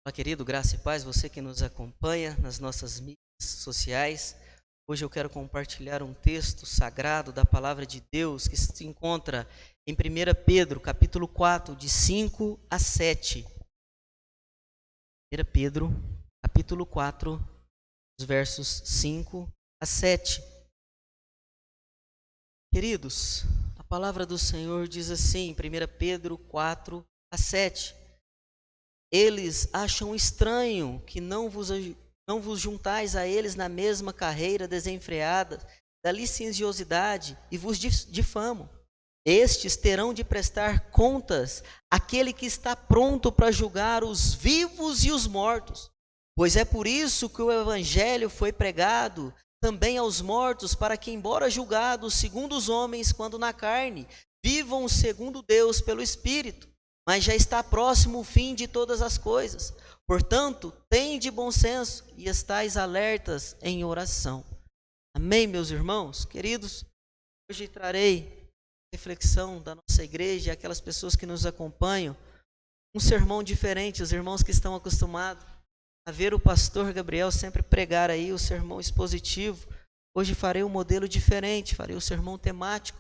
Olá, querido, graça e paz, você que nos acompanha nas nossas mídias sociais. Hoje eu quero compartilhar um texto sagrado da palavra de Deus que se encontra em 1 Pedro, capítulo 4, de 5 a 7. 1 Pedro, capítulo 4, os versos 5 a 7. Queridos, a palavra do Senhor diz assim, em 1 Pedro 4 a 7. Eles acham estranho que não vos juntais a eles na mesma carreira desenfreada da licenciosidade e vos difamam. Estes terão de prestar contas àquele que está pronto para julgar os vivos e os mortos. Pois é por isso que o evangelho foi pregado também aos mortos, para que, embora julgados segundo os homens, quando na carne, vivam segundo Deus pelo Espírito. Mas já está próximo o fim de todas as coisas. Portanto, tende bom senso e estais alertas em oração. Amém, meus irmãos? Queridos, hoje trarei reflexão da nossa igreja e aquelas pessoas que nos acompanham. Um sermão diferente, os irmãos que estão acostumados a ver o pastor Gabriel sempre pregar aí o sermão expositivo. Hoje farei um modelo diferente, farei o sermão temático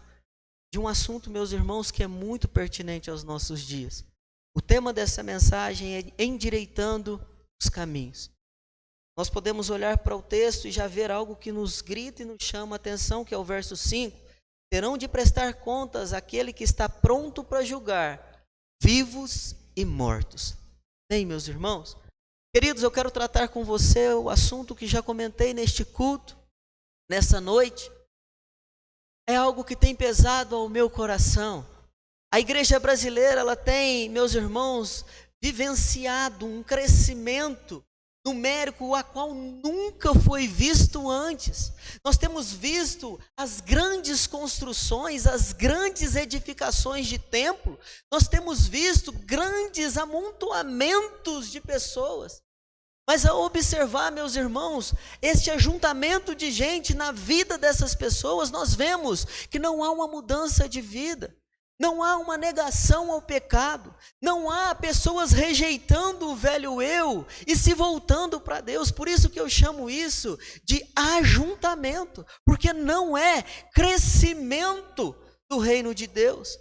de um assunto, meus irmãos, que é muito pertinente aos nossos dias. O tema dessa mensagem é endireitando os caminhos. Nós podemos olhar para o texto e já ver algo que nos grita e nos chama a atenção, que é o verso 5. Terão de prestar contas àquele que está pronto para julgar vivos e mortos. Bem, meus irmãos, queridos, eu quero tratar com você o assunto que já comentei neste culto, nessa noite. É algo que tem pesado ao meu coração. A igreja brasileira, ela tem, meus irmãos, vivenciado um crescimento numérico a qual nunca foi visto antes. Nós temos visto as grandes construções, as grandes edificações de templo. Nós temos visto grandes amontoamentos de pessoas. Mas ao observar, meus irmãos, este ajuntamento de gente na vida dessas pessoas, nós vemos que não há uma mudança de vida, não há uma negação ao pecado, não há pessoas rejeitando o velho eu e se voltando para Deus. Por isso que eu chamo isso de ajuntamento, porque não é crescimento do reino de Deus.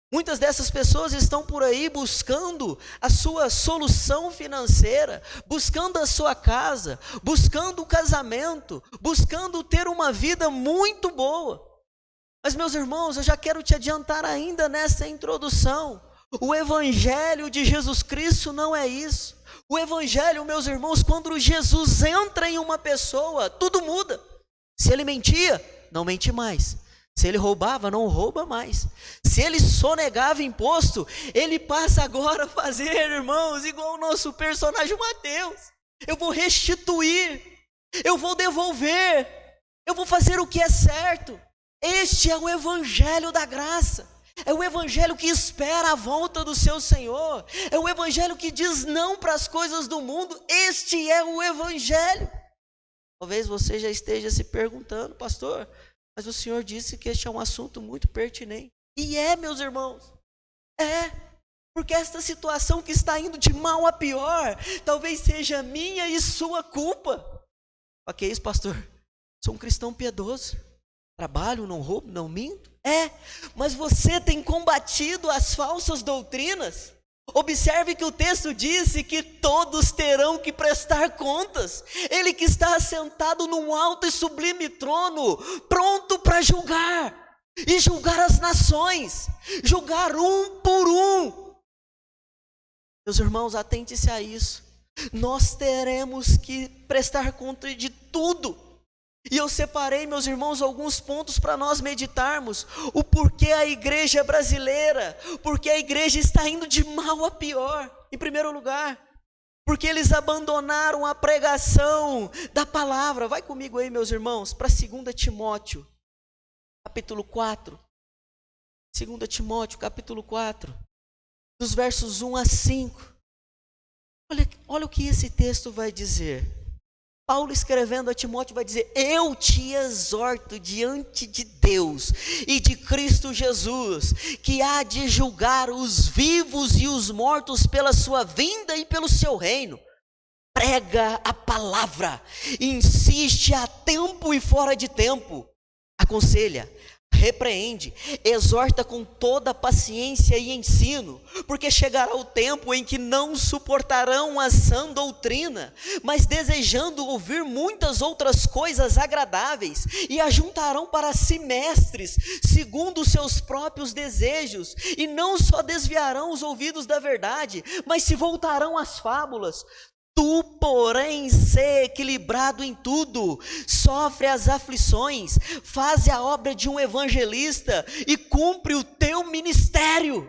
Muitas dessas pessoas estão por aí buscando a sua solução financeira, buscando a sua casa, buscando o casamento, buscando ter uma vida muito boa. Mas, meus irmãos, eu já quero te adiantar ainda nessa introdução. O evangelho de Jesus Cristo não é isso. O evangelho, meus irmãos, quando Jesus entra em uma pessoa, tudo muda. Se ele mentia, não mente mais. Se ele roubava, não rouba mais. Se ele sonegava imposto, ele passa agora a fazer, irmãos, igual o nosso personagem Mateus. Eu vou restituir, eu vou devolver, eu vou fazer o que é certo. Este é o evangelho da graça. É o evangelho que espera a volta do seu Senhor. É o evangelho que diz não para as coisas do mundo. Este é o evangelho. Talvez você já esteja se perguntando, pastor, mas o Senhor disse que este é um assunto muito pertinente. E é, meus irmãos, é. Porque esta situação que está indo de mal a pior, talvez seja minha e sua culpa. O que é isso, pastor? Sou um cristão piedoso. Trabalho, não roubo, não minto. É, mas você tem combatido as falsas doutrinas. Observe que o texto disse que todos terão que prestar contas. Ele que está assentado num alto e sublime trono, pronto para julgar. E julgar as nações, julgar um por um. Meus irmãos, atente-se a isso. Nós teremos que prestar conta de tudo. E eu separei, meus irmãos, alguns pontos para nós meditarmos. O porquê a igreja brasileira, porque a igreja está indo de mal a pior. Em primeiro lugar, porque eles abandonaram a pregação da palavra. Vai comigo aí, meus irmãos, para 2 Timóteo, capítulo 4. 2 Timóteo, capítulo 4, dos versos 1 a 5. Olha o que esse texto vai dizer. Paulo escrevendo a Timóteo vai dizer: eu te exorto diante de Deus e de Cristo Jesus, que há de julgar os vivos e os mortos pela sua vinda e pelo seu reino. prega a palavra, insiste a tempo e fora de tempo, aconselha, repreende, exorta com toda paciência e ensino, porque chegará o tempo em que não suportarão a sã doutrina, mas desejando ouvir muitas outras coisas agradáveis, e ajuntarão para si mestres, segundo os seus próprios desejos, e não só desviarão os ouvidos da verdade, mas se voltarão às fábulas. Tu, porém, sê equilibrado em tudo, sofre as aflições, faz a obra de um evangelista e cumpre o teu ministério.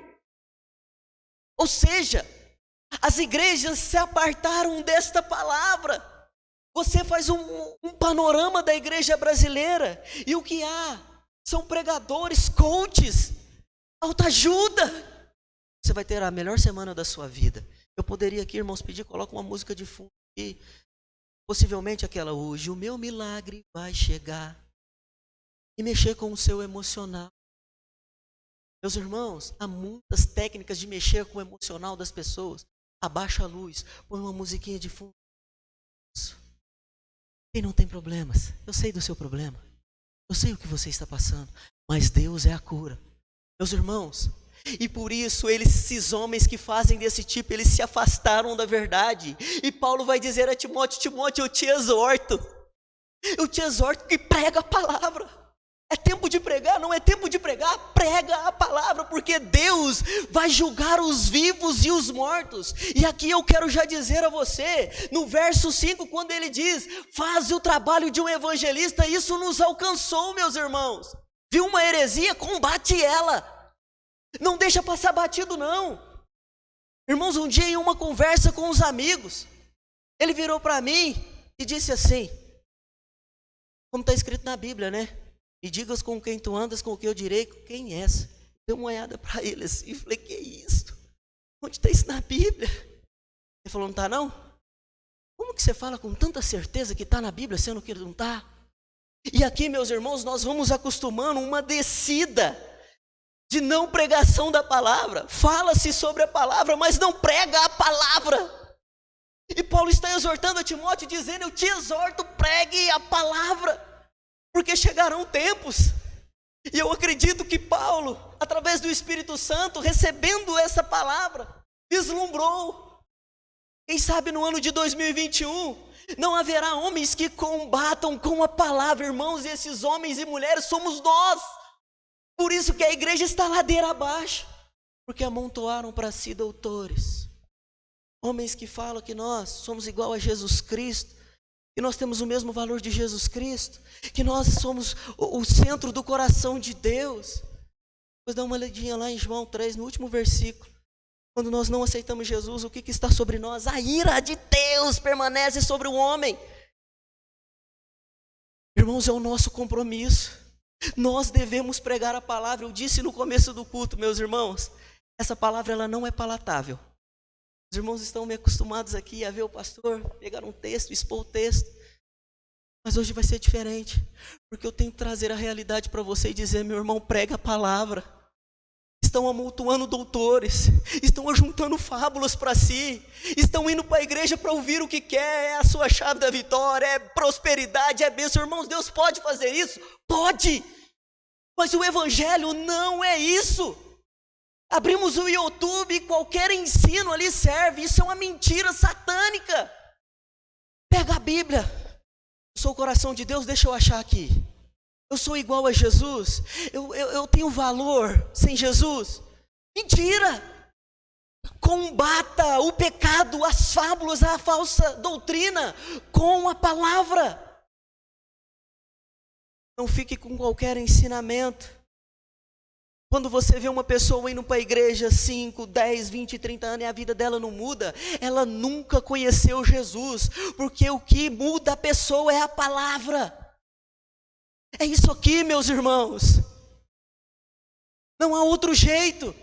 Ou seja, as igrejas se apartaram desta palavra. Você faz um panorama da igreja brasileira e o que há são pregadores, coaches, autoajuda. Você vai ter a melhor semana da sua vida. Eu poderia aqui, irmãos, pedir, coloca uma música de fundo aqui, possivelmente aquela: hoje o meu milagre vai chegar, e mexer com o seu emocional. Meus irmãos, há muitas técnicas de mexer com o emocional das pessoas. Abaixa a luz, põe uma musiquinha de fundo. Quem não tem problemas, eu sei do seu problema, eu sei o que você está passando, mas Deus é a cura. Meus irmãos, e por isso esses homens que fazem desse tipo, eles se afastaram da verdade. E Paulo vai dizer a Timóteo: Timóteo, eu te exorto que prega a palavra. É tempo de pregar, não é tempo de pregar, prega a palavra, porque Deus vai julgar os vivos e os mortos. E aqui eu quero já dizer a você, no verso 5, quando ele diz: faz o trabalho de um evangelista, isso nos alcançou, meus irmãos. Viu uma heresia, combate ela. Não deixa passar batido, não. Irmãos, um dia em uma conversa com os amigos, ele virou para mim e disse assim, como está escrito na Bíblia, né? Me digas com quem tu andas, com o que eu direi, com quem és. Dei uma olhada para ele assim e falei: que é isso? Onde está isso na Bíblia? Ele falou: não está não? Como que você fala com tanta certeza que está na Bíblia, sendo que não está? E aqui, meus irmãos, nós vamos acostumando uma descida de não pregação da palavra. Fala-se sobre a palavra, mas não prega a palavra. E Paulo está exortando a Timóteo, dizendo: eu te exorto, pregue a palavra, porque chegarão tempos. E eu acredito que Paulo, através do Espírito Santo, recebendo essa palavra, vislumbrou. Quem sabe no ano de 2021, não haverá homens que combatam com a palavra, irmãos, e esses homens e mulheres somos nós. Por isso que a igreja está ladeira abaixo, porque amontoaram para si doutores, homens que falam que nós somos igual a Jesus Cristo, que nós temos o mesmo valor de Jesus Cristo, que nós somos o centro do coração de Deus. Depois dá uma olhadinha lá em João 3, no último versículo. Quando nós não aceitamos Jesus, o que está sobre nós? A ira de Deus permanece sobre o homem. Irmãos, é o nosso compromisso. Nós devemos pregar a palavra. Eu disse no começo do culto, meus irmãos, essa palavra ela não é palatável. Os irmãos estão me acostumados aqui a ver o pastor pegar um texto, expor o texto. Mas hoje vai ser diferente, porque eu tenho que trazer a realidade para você e dizer: meu irmão, prega a palavra. Estão amontoando doutores, estão ajuntando fábulas para si, estão indo para a igreja para ouvir o que quer, é a sua chave da vitória, é prosperidade, é bênção. Irmãos, Deus pode fazer isso? Pode, mas o evangelho não é isso. Abrimos o YouTube e qualquer ensino ali serve. Isso é uma mentira satânica. Pega a Bíblia. Eu sou o coração de Deus, deixa eu achar aqui. Eu sou igual a Jesus. Eu tenho valor sem Jesus. Mentira. Combata o pecado, as fábulas, a falsa doutrina com a palavra. Não fique com qualquer ensinamento. Quando você vê uma pessoa indo para a igreja 5, 10, 20, 30 anos e a vida dela não muda, ela nunca conheceu Jesus, porque o que muda a pessoa é a palavra. É isso aqui, meus irmãos. Não há outro jeito.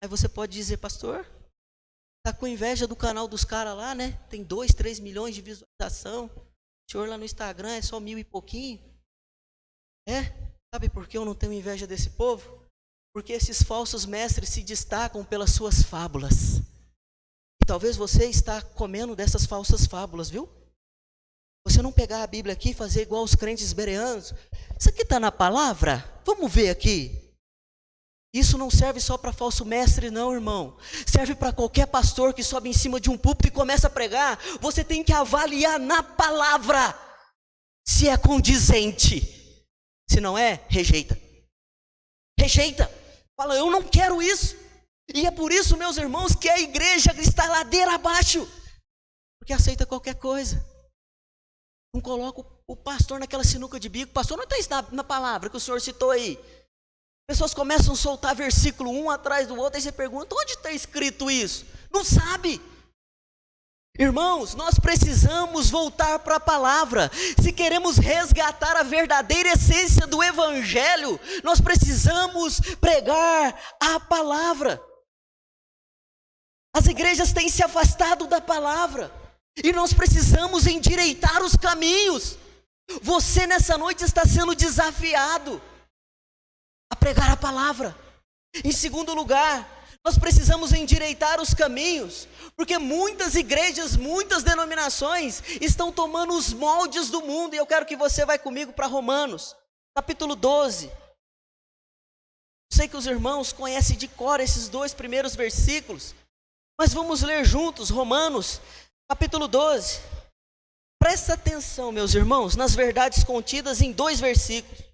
Aí você pode dizer: pastor, está com inveja do canal dos caras lá, né? Tem 2, 3 milhões de visualização. O senhor lá no Instagram é só 1000 e pouquinho. É? Sabe por que eu não tenho inveja desse povo? Porque esses falsos mestres se destacam pelas suas fábulas. E talvez você está comendo dessas falsas fábulas, viu? Você não pegar a Bíblia aqui e fazer igual os crentes bereanos. Isso aqui está na palavra? Vamos ver aqui. Isso não serve só para falso mestre, não, irmão. Serve para qualquer pastor que sobe em cima de um púlpito e começa a pregar. Você tem que avaliar na palavra se é condizente. Se não é, rejeita. Rejeita. Fala, eu não quero isso. E é por isso, meus irmãos, que a igreja está ladeira abaixo. Porque aceita qualquer coisa. Não coloca o pastor naquela sinuca de bico. O pastor não está na palavra que o senhor citou aí. Pessoas começam a soltar versículo um atrás do outro. Aí você pergunta, onde está escrito isso? Não sabe. Irmãos, nós precisamos voltar para a palavra. Se queremos resgatar a verdadeira essência do evangelho, nós precisamos pregar a palavra. As igrejas têm se afastado da palavra. E nós precisamos endireitar os caminhos. Você nessa noite está sendo desafiado a pregar a palavra. Em segundo lugar, nós precisamos endireitar os caminhos, porque muitas igrejas, muitas denominações estão tomando os moldes do mundo. E eu quero que você vá comigo para Romanos, capítulo 12. Sei que os irmãos conhecem de cor esses 2 primeiros versículos, mas vamos ler juntos Romanos, capítulo 12. Presta atenção, meus irmãos, nas verdades contidas em 2 versículos.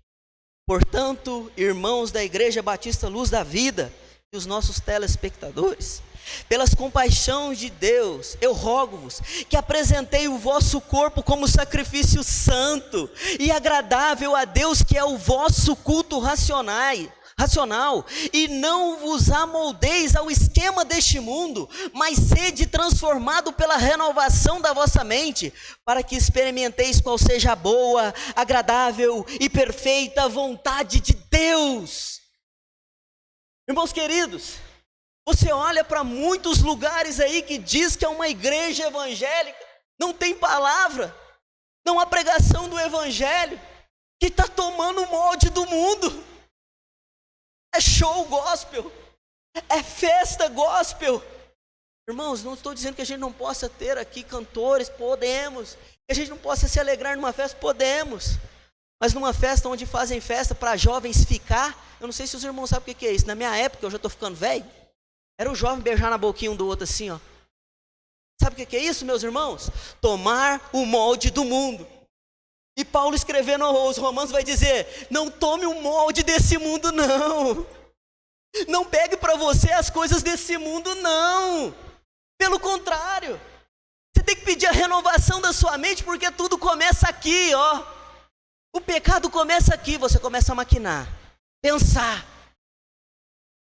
Portanto, irmãos da Igreja Batista Luz da Vida e os nossos telespectadores, pelas compaixões de Deus, eu rogo-vos que apresentei o vosso corpo como sacrifício santo e agradável a Deus, que é o vosso culto racional, e não vos amoldeis ao esquema deste mundo, mas sede transformado pela renovação da vossa mente, para que experimenteis qual seja a boa, agradável e perfeita vontade de Deus. Irmãos queridos, você olha para muitos lugares aí que diz que é uma igreja evangélica, não tem palavra, não há pregação do evangelho, que está tomando o molde do mundo. É show gospel, é festa gospel. Irmãos, não estou dizendo que a gente não possa ter aqui cantores, podemos. Que a gente não possa se alegrar numa festa, podemos. Mas numa festa onde fazem festa para jovens ficar, eu não sei se os irmãos sabem o que é isso. Na minha época, eu já estou ficando velho, era o jovem beijar na boquinha um do outro assim, ó. Sabe o que é isso, meus irmãos? Tomar o molde do mundo. E Paulo escrevendo aos Romanos vai dizer, não tome o molde desse mundo não. Não pegue para você as coisas desse mundo não. Pelo contrário, você tem que pedir a renovação da sua mente, porque tudo começa aqui, ó. O pecado começa aqui, você começa a maquinar, pensar.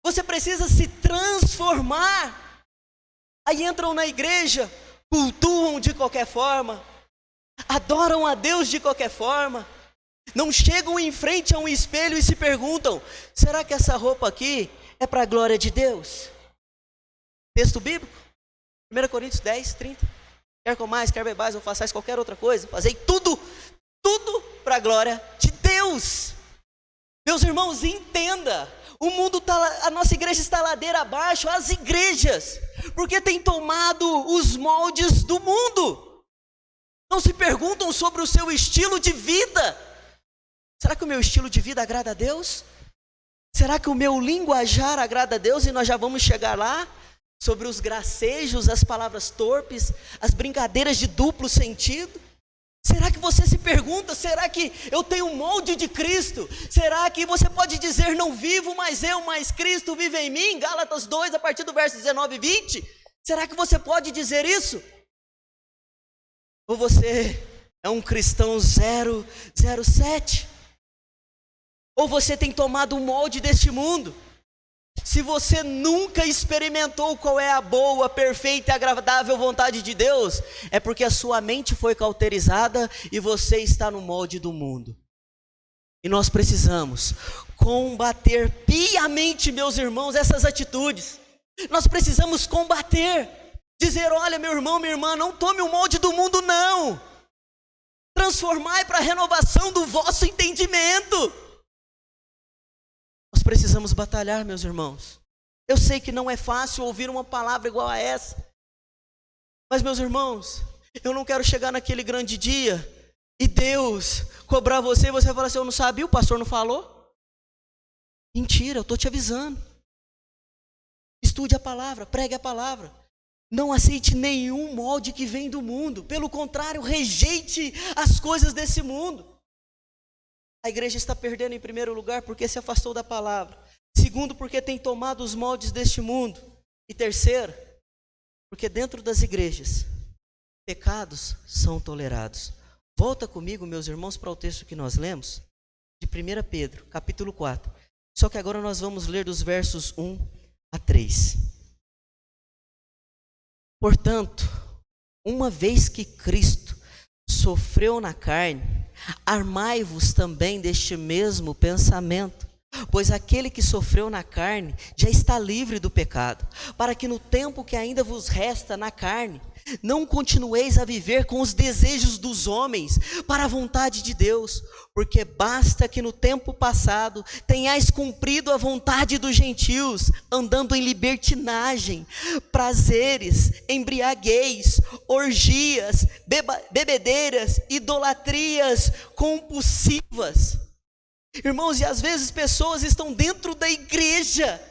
Você precisa se transformar. Aí entram na igreja, cultuam de qualquer forma, adoram a Deus de qualquer forma, não chegam em frente a um espelho e se perguntam, será que essa roupa aqui é para a glória de Deus? Texto bíblico, 1 Coríntios 10, 30. Quer comais, quer bebais ou façais qualquer outra coisa, fazei tudo para a glória de Deus. Meus irmãos, entenda, o mundo a nossa igreja está ladeira abaixo, as igrejas, porque tem tomado os moldes do mundo. Não se perguntam sobre o seu estilo de vida. Será que o meu estilo de vida agrada a Deus? Será que o meu linguajar agrada a Deus? E nós já vamos chegar lá, sobre os gracejos, as palavras torpes, as brincadeiras de duplo sentido. Será que você se pergunta, será que eu tenho um molde de Cristo? Será que você pode dizer, não vivo mais eu, mas Cristo vive em mim? Gálatas 2, a partir do verso 19 e 20. Será que você pode dizer isso? Ou você é um cristão 007? Ou você tem tomado o molde deste mundo? Se você nunca experimentou qual é a boa, perfeita e agradável vontade de Deus, é porque a sua mente foi cauterizada e você está no molde do mundo. E nós precisamos combater piamente, meus irmãos, essas atitudes. Nós precisamos combater, dizer, olha, meu irmão, minha irmã, não tome o molde do mundo não. Transformai para a renovação do vosso entendimento. Nós precisamos batalhar, meus irmãos. Eu sei que não é fácil ouvir uma palavra igual a essa. Mas, meus irmãos, eu não quero chegar naquele grande dia e Deus cobrar você e você falar assim: eu não sabia, o pastor não falou. Mentira, eu estou te avisando. Estude a palavra, pregue a palavra. Não aceite nenhum molde que vem do mundo. Pelo contrário, rejeite as coisas desse mundo. A igreja está perdendo, em primeiro lugar, porque se afastou da palavra. Segundo, porque tem tomado os moldes deste mundo. E terceiro, porque dentro das igrejas, pecados são tolerados. Volta comigo, meus irmãos, para o texto que nós lemos, de 1 Pedro, capítulo 4. Só que agora nós vamos ler dos versos 1 a 3. Portanto, uma vez que Cristo sofreu na carne, armai-vos também deste mesmo pensamento, pois aquele que sofreu na carne já está livre do pecado, para que no tempo que ainda vos resta na carne, não continueis a viver com os desejos dos homens para a vontade de Deus, porque basta que no tempo passado tenhais cumprido a vontade dos gentios, andando em libertinagem, prazeres, embriaguez, orgias, bebedeiras, idolatrias compulsivas. Irmãos, e às vezes pessoas estão dentro da igreja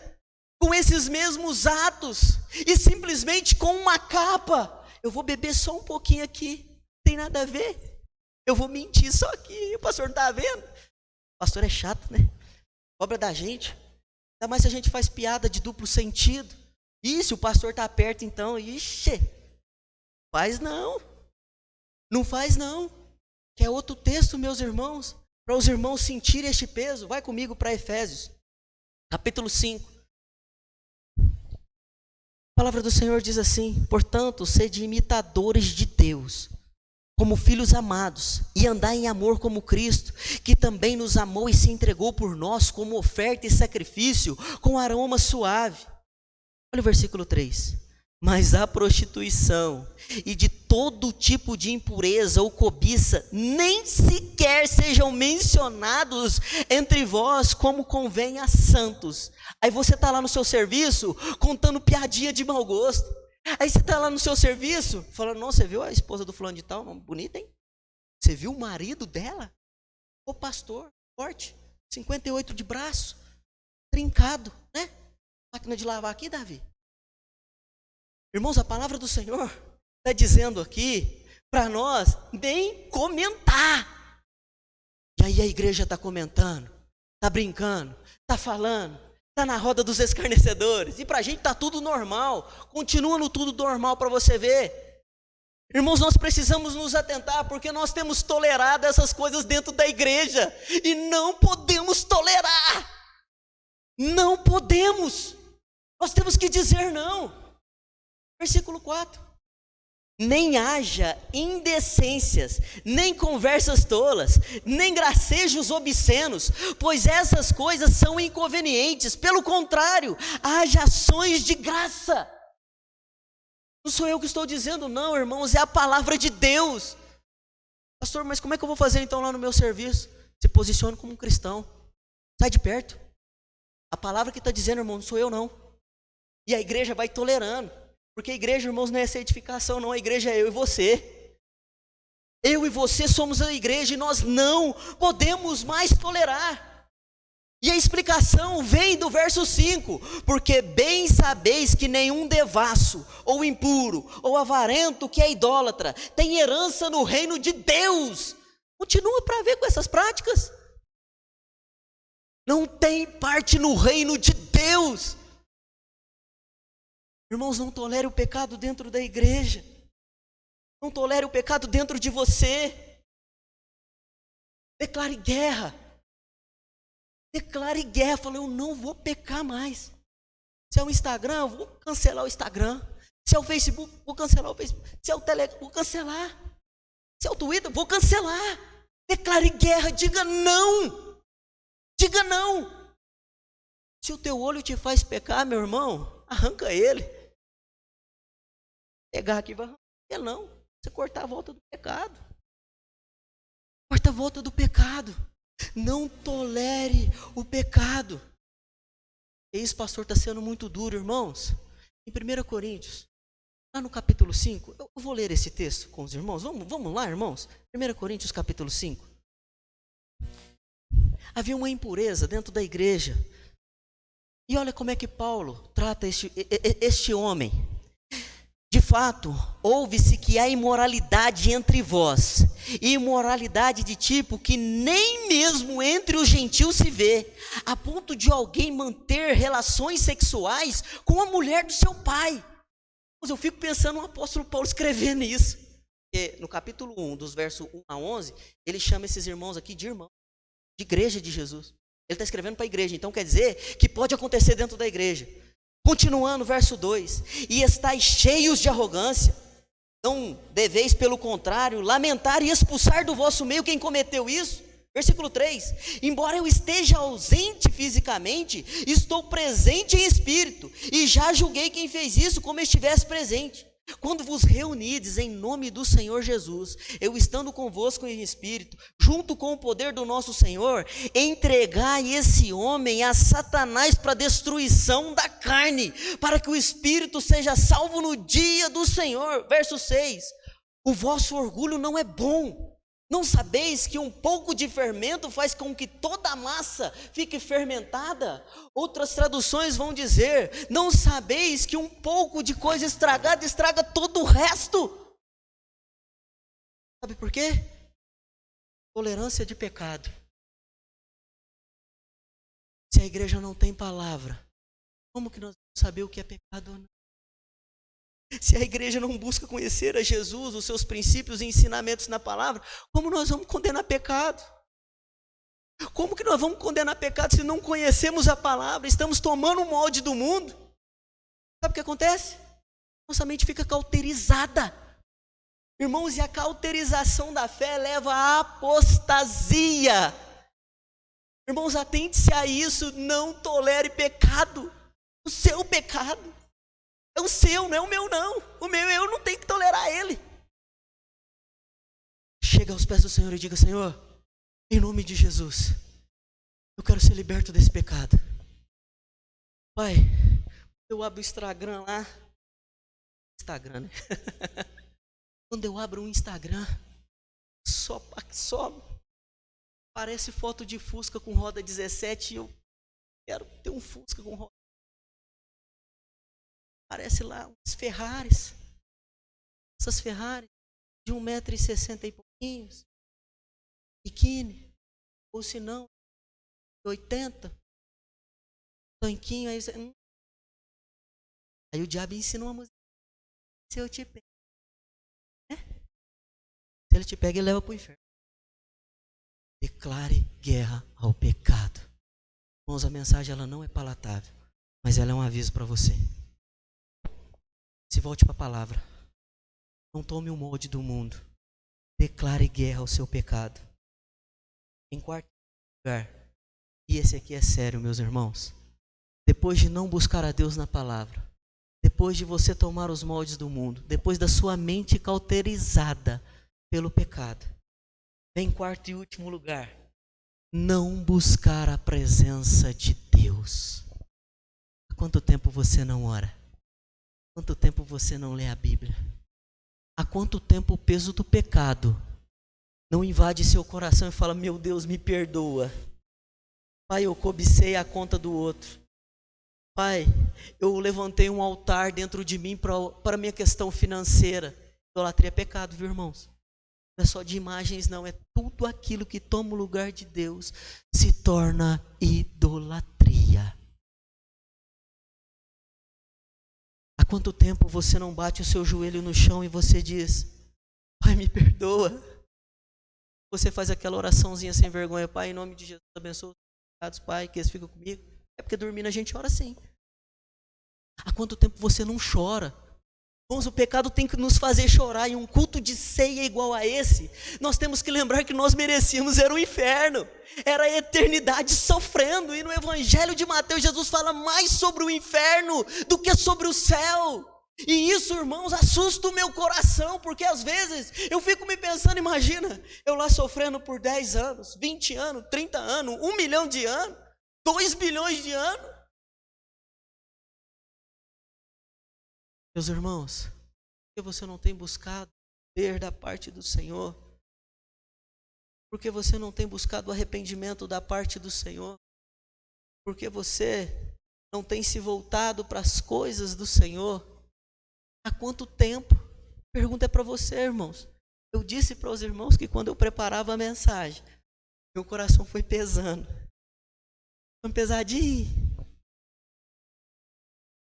com esses mesmos atos e simplesmente com uma capa: eu vou beber só um pouquinho aqui, não tem nada a ver. Eu vou mentir só aqui, o pastor não está vendo. O pastor é chato, né? Cobra da gente. Ainda mais se a gente faz piada de duplo sentido. E se o pastor está perto, então, ixi, faz não. Não faz não. Que é outro texto, meus irmãos, para os irmãos sentirem este peso. Vai comigo para Efésios, capítulo 5. A palavra do Senhor diz assim: portanto, sede imitadores de Deus, como filhos amados, e andai em amor como Cristo, que também nos amou e se entregou por nós como oferta e sacrifício, com aroma suave. Olha o versículo 3. Mas a prostituição e de todo tipo de impureza ou cobiça nem sequer sejam mencionados entre vós, como convém a santos. Aí você está lá no seu serviço contando piadinha de mau gosto. Aí você está lá no seu serviço falando: não, você viu a esposa do fulano de tal? Não, bonita, hein? Você viu o marido dela? Ô pastor, forte, 58 de braço, trincado, né? Máquina de lavar aqui, Davi. Irmãos, a palavra do Senhor está dizendo aqui para nós nem comentar. E aí a igreja está comentando, está brincando, está falando, está na roda dos escarnecedores. E para a gente está tudo normal. Continua no tudo normal para você ver. Irmãos, nós precisamos nos atentar, porque nós temos tolerado essas coisas dentro da igreja. E não podemos tolerar. Não podemos. Nós temos que dizer não. Versículo 4. Nem haja indecências, nem conversas tolas, nem gracejos obscenos, pois essas coisas são inconvenientes. Pelo contrário, haja ações de graça. Não sou eu que estou dizendo não, irmãos, é a palavra de Deus. Pastor, mas como é que eu vou fazer então lá no meu serviço? Se posicione como um cristão. Sai de perto. A palavra que está dizendo, irmão, não sou eu não. E a igreja vai tolerando. Porque a igreja, irmãos, não é essa edificação, não. A igreja é eu e você. Eu e você somos a igreja e nós não podemos mais tolerar. E a explicação vem do verso 5. Porque bem sabeis que nenhum devasso, ou impuro, ou avarento, que é idólatra, tem herança no reino de Deus. Continua para ver com essas práticas. Não tem parte no reino de Deus. Irmãos, não tolere o pecado dentro da igreja. Não tolere o pecado dentro de você. Declare guerra. Declare guerra. Fala: eu não vou pecar mais. Se é o Instagram, eu vou cancelar o Instagram. Se é o Facebook, vou cancelar o Facebook. Se é o Telegram, vou cancelar. Se é o Twitter, vou cancelar. Declare guerra. Diga não. Diga não. Se o teu olho te faz pecar, meu irmão, arranca ele. Pegar aqui, vai arrancar ele não. Você cortar a volta do pecado. Corta a volta do pecado. Não tolere o pecado. E isso, pastor, está sendo muito duro, irmãos. Em 1 Coríntios, Lá no capítulo 5, eu vou ler esse texto com os irmãos. Vamos lá, irmãos? 1 Coríntios capítulo 5. Havia uma impureza dentro da igreja. E olha como é que Paulo trata este homem. De fato, ouve-se que há imoralidade entre vós, e imoralidade de tipo que nem mesmo entre os gentios se vê, a ponto de alguém manter relações sexuais com a mulher do seu pai. Mas eu fico pensando no apóstolo Paulo escrevendo isso. Porque no capítulo 1, dos versos 1 a 11, ele chama esses irmãos aqui de irmãos, de igreja de Jesus. Ele está escrevendo para a igreja, então quer dizer que pode acontecer dentro da igreja. Continuando, verso 2: e estáis cheios de arrogância, não deveis, pelo contrário, lamentar e expulsar do vosso meio quem cometeu isso. Versículo 3: embora eu esteja ausente fisicamente, estou presente em espírito, e já julguei quem fez isso como estivesse presente. Quando vos reunides em nome do Senhor Jesus, eu estando convosco em espírito, junto com o poder do nosso Senhor, entregai esse homem a Satanás para destruição da carne, para que o espírito seja salvo no dia do Senhor. Verso 6: o vosso orgulho não é bom. Não sabeis que um pouco de fermento faz com que toda a massa fique fermentada? Outras traduções vão dizer: não sabeis que um pouco de coisa estragada estraga todo o resto? Sabe por quê? Tolerância de pecado. Se a igreja não tem palavra, como que nós vamos saber o que é pecado ou não? Se a igreja não busca conhecer a Jesus, os seus princípios e ensinamentos na palavra, como nós vamos condenar pecado? Como que nós vamos condenar pecado se não conhecemos a palavra? Estamos tomando o molde do mundo. Sabe o que acontece? Nossa mente fica cauterizada. Irmãos, e a cauterização da fé leva à apostasia. Irmãos, atente-se a isso, não tolere pecado. O seu pecado é o seu, não é o meu não. O meu eu não tenho que tolerar ele. Chega aos pés do Senhor e diga: Senhor, em nome de Jesus, eu quero ser liberto desse pecado. Pai, eu abro o Instagram lá. Instagram, né? Quando eu abro um Instagram, só parece foto de Fusca com roda 17 e eu quero ter um Fusca com roda. Parece lá umas Ferraris. Essas Ferraris de 1,60 m e pouquinhos. Biquíni. Ou se não, 80. Tanquinho. Aí o diabo ensina uma música. Se eu te pego. Né? Se ele te pega, ele leva para o inferno. Declare guerra ao pecado. Irmãos, a mensagem ela não é palatável, mas ela é um aviso para você. Se volte para a palavra. Não tome o molde do mundo. Declare guerra ao seu pecado. Em quarto lugar, e esse aqui é sério, meus irmãos. Depois de não buscar a Deus na palavra, depois de você tomar os moldes do mundo, depois da sua mente cauterizada pelo pecado, vem em quarto e último lugar, não buscar a presença de Deus. Há quanto tempo você não ora? Quanto tempo você não lê a Bíblia? Há quanto tempo o peso do pecado não invade seu coração e fala: meu Deus, me perdoa. Pai, eu cobicei a conta do outro. Pai, eu levantei um altar dentro de mim para a minha questão financeira. Idolatria é pecado, viu, irmãos? Não é só de imagens, não. É tudo aquilo que toma o lugar de Deus se torna idolatria. Há quanto tempo você não bate o seu joelho no chão e você diz: Pai, me perdoa. Você faz aquela oraçãozinha sem vergonha: Pai, em nome de Jesus, abençoa os pecados, Pai, que eles ficam comigo. É porque dormindo a gente ora assim. Há quanto tempo você não chora? Irmãos, o pecado tem que nos fazer chorar. E um culto de ceia igual a esse, nós temos que lembrar que nós merecíamos era o inferno, era a eternidade sofrendo. E no Evangelho de Mateus, Jesus fala mais sobre o inferno do que sobre o céu. E isso, irmãos, assusta o meu coração, porque às vezes eu fico me pensando: imagina, eu lá sofrendo por 10 anos, 20 anos, 30 anos, 1 milhão de anos, 2 bilhões de anos. Meus irmãos, Porque você não tem buscado ver da parte do Senhor? Porque você não tem buscado o arrependimento da parte do Senhor? Porque você não tem se voltado para as coisas do Senhor? Há quanto tempo? A pergunta é para você, irmãos. Eu disse para os irmãos que quando eu preparava a mensagem, meu coração foi pesando. Foi pesadinho.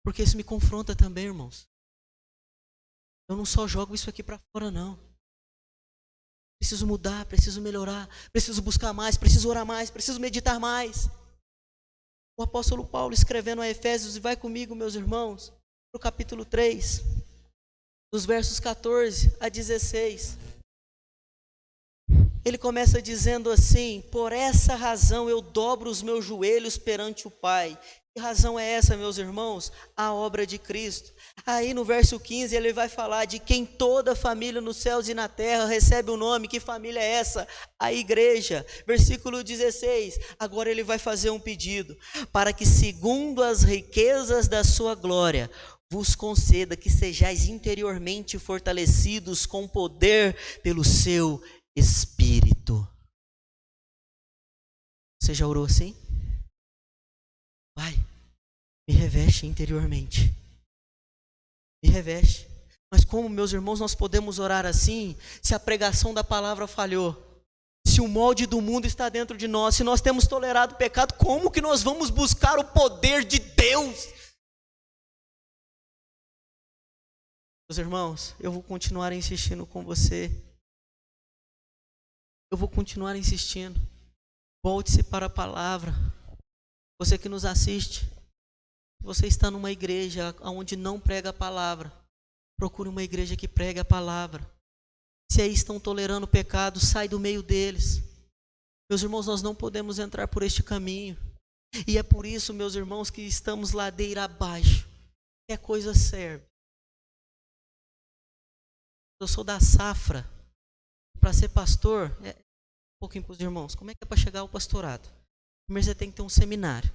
Porque isso me confronta também, irmãos. Eu não só jogo isso aqui para fora, não. Preciso mudar, preciso melhorar, preciso buscar mais, preciso orar mais, preciso meditar mais. O apóstolo Paulo escrevendo a Efésios, e vai comigo, meus irmãos, no capítulo 3, dos versos 14 a 16. Ele começa dizendo assim: por essa razão eu dobro os meus joelhos perante o Pai. Que razão é essa, meus irmãos? A obra de Cristo. Aí no verso 15 ele vai falar de quem toda família nos céus e na terra recebe o nome. Que família é essa? A igreja. Versículo 16, agora ele vai fazer um pedido: para que segundo as riquezas da sua glória vos conceda que sejais interiormente fortalecidos com poder pelo seu Espírito. Você já orou assim? Pai, me reveste interiormente. Me reveste. Mas como, meus irmãos, nós podemos orar assim, se a pregação da palavra falhou? Se o molde do mundo está dentro de nós, se nós temos tolerado o pecado, como que nós vamos buscar o poder de Deus? Meus irmãos, eu vou continuar insistindo com você. Eu vou continuar insistindo. Volte-se para a palavra. Você que nos assiste, você está numa igreja onde não prega a palavra, procure uma igreja que pregue a palavra. Se aí estão tolerando o pecado, sai do meio deles. Meus irmãos, nós não podemos entrar por este caminho. E é por isso, meus irmãos, que estamos ladeira abaixo. Que coisa serve? Eu sou da safra. Para ser pastor, um pouquinho para os irmãos, como é que é para chegar ao pastorado? Primeiro você tem que ter um seminário,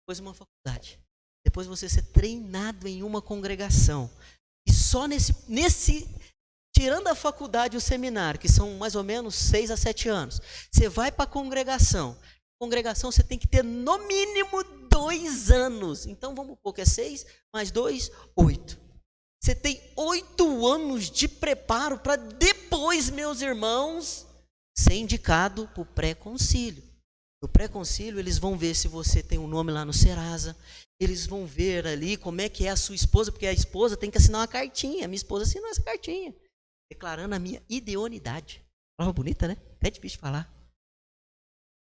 depois uma faculdade, depois você ser treinado em uma congregação. E só nesse tirando a faculdade e o seminário, que são mais ou menos 6 a 7 anos, você vai para a congregação. Congregação você tem que ter no mínimo 2 anos. Então vamos pôr que é 6 mais 2, 8. Você tem 8 anos de preparo para depois, meus irmãos, ser indicado para o pré-concílio. No pré-concílio eles vão ver se você tem um nome lá no Serasa, eles vão ver ali como é que é a sua esposa, porque a esposa tem que assinar uma cartinha. Minha esposa assinou essa cartinha, declarando a minha idoneidade. Palavra bonita, né? É difícil de falar.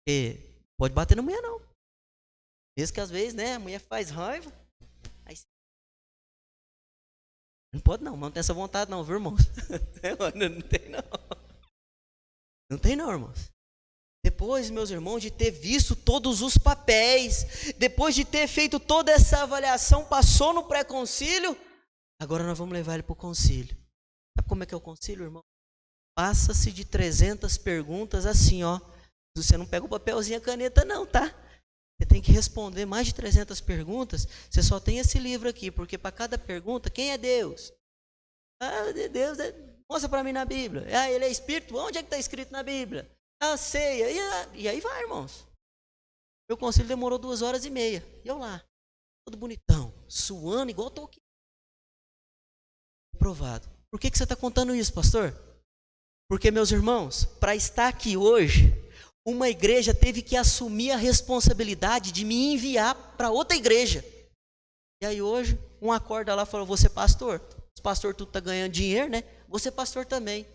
Porque pode bater na mulher, não. Mesmo que às vezes, né, a mulher faz raiva. Aí... não pode não tem essa vontade não, viu, irmãos? Não tem não. Não tem não, irmãos. Depois, meus irmãos, de ter visto todos os papéis, depois de ter feito toda essa avaliação, passou no pré-concílio, agora nós vamos levar ele para o concílio. Sabe como é que é o concílio, irmão? Passa-se de 300 perguntas assim, ó. Você não pega o papelzinho e a caneta não, tá? Você tem que responder mais de 300 perguntas. Você só tem esse livro aqui, porque para cada pergunta, quem é Deus? Ah, Deus mostra para mim na Bíblia. Ah, ele é Espírito? Onde é que está escrito na Bíblia? A ceia, e aí vai, irmãos. Meu concílio demorou 2h30. E eu lá, todo bonitão, suando, igual estou aqui. Aprovado. Por que você está contando isso, pastor? Porque, meus irmãos, para estar aqui hoje, uma igreja teve que assumir a responsabilidade de me enviar para outra igreja. E aí hoje, um acorda lá e fala: você pastor? Os pastor tudo está ganhando dinheiro, né? Você pastor também.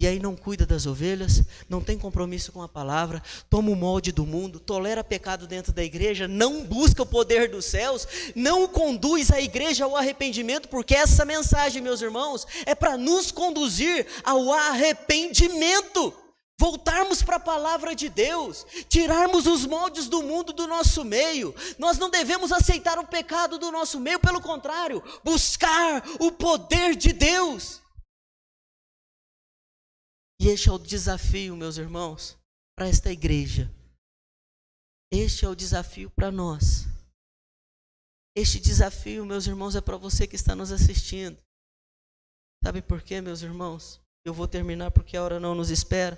E aí não cuida das ovelhas, não tem compromisso com a palavra, toma o molde do mundo, tolera pecado dentro da igreja, não busca o poder dos céus, não conduz a igreja ao arrependimento, porque essa mensagem, meus irmãos, é para nos conduzir ao arrependimento. Voltarmos para a palavra de Deus, tirarmos os moldes do mundo do nosso meio. Nós não devemos aceitar o pecado do nosso meio, pelo contrário, buscar o poder de Deus. E este é o desafio, meus irmãos, para esta igreja. Este é o desafio para nós. Este desafio, meus irmãos, é para você que está nos assistindo. Sabe por quê, meus irmãos? Eu vou terminar porque a hora não nos espera.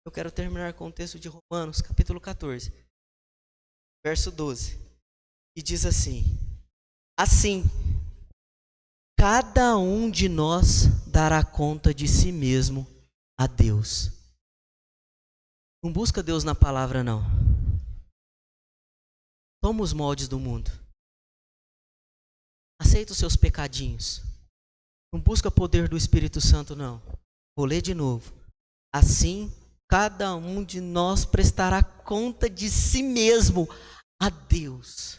Eu quero terminar com o texto de Romanos, capítulo 14, verso 12. E diz assim: assim, cada um de nós dará conta de si mesmo a Deus. Não busca Deus na palavra, não. Toma os moldes do mundo. Aceita os seus pecadinhos. Não busca o poder do Espírito Santo, não. Vou ler de novo. Assim, cada um de nós prestará conta de si mesmo a Deus.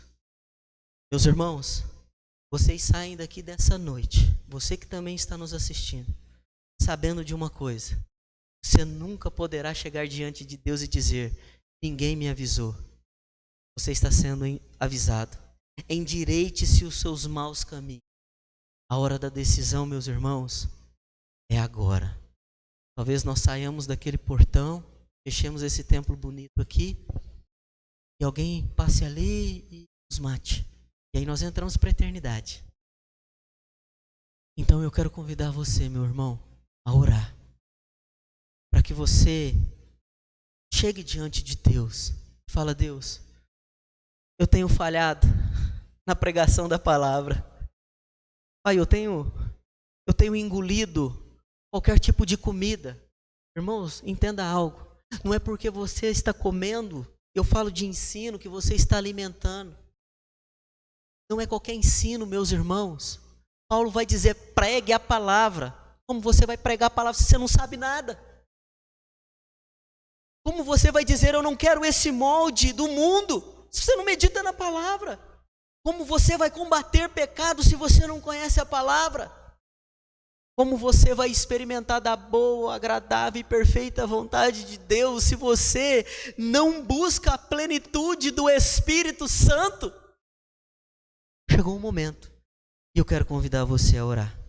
Meus irmãos, vocês saem daqui dessa noite, você que também está nos assistindo, sabendo de uma coisa: você nunca poderá chegar diante de Deus e dizer: ninguém me avisou. Você está sendo avisado. Endireite-se os seus maus caminhos. A hora da decisão, meus irmãos, é agora. Talvez nós saiamos daquele portão, fechemos esse templo bonito aqui, e alguém passe ali e nos mate. E aí nós entramos para a eternidade. Então eu quero convidar você, meu irmão, a orar. Para que você chegue diante de Deus. Fala: Deus, eu tenho falhado na pregação da palavra. Pai, eu tenho engolido qualquer tipo de comida. Irmãos, entenda algo. Não é porque você está comendo, eu falo de ensino, que você está alimentando. Não é qualquer ensino, meus irmãos. Paulo vai dizer: pregue a palavra. Como você vai pregar a palavra se você não sabe nada? Como você vai dizer: eu não quero esse molde do mundo, se você não medita na palavra? Como você vai combater pecado se você não conhece a palavra? Como você vai experimentar da boa, agradável e perfeita vontade de Deus se você não busca a plenitude do Espírito Santo? Chegou um momento e eu quero convidar você a orar.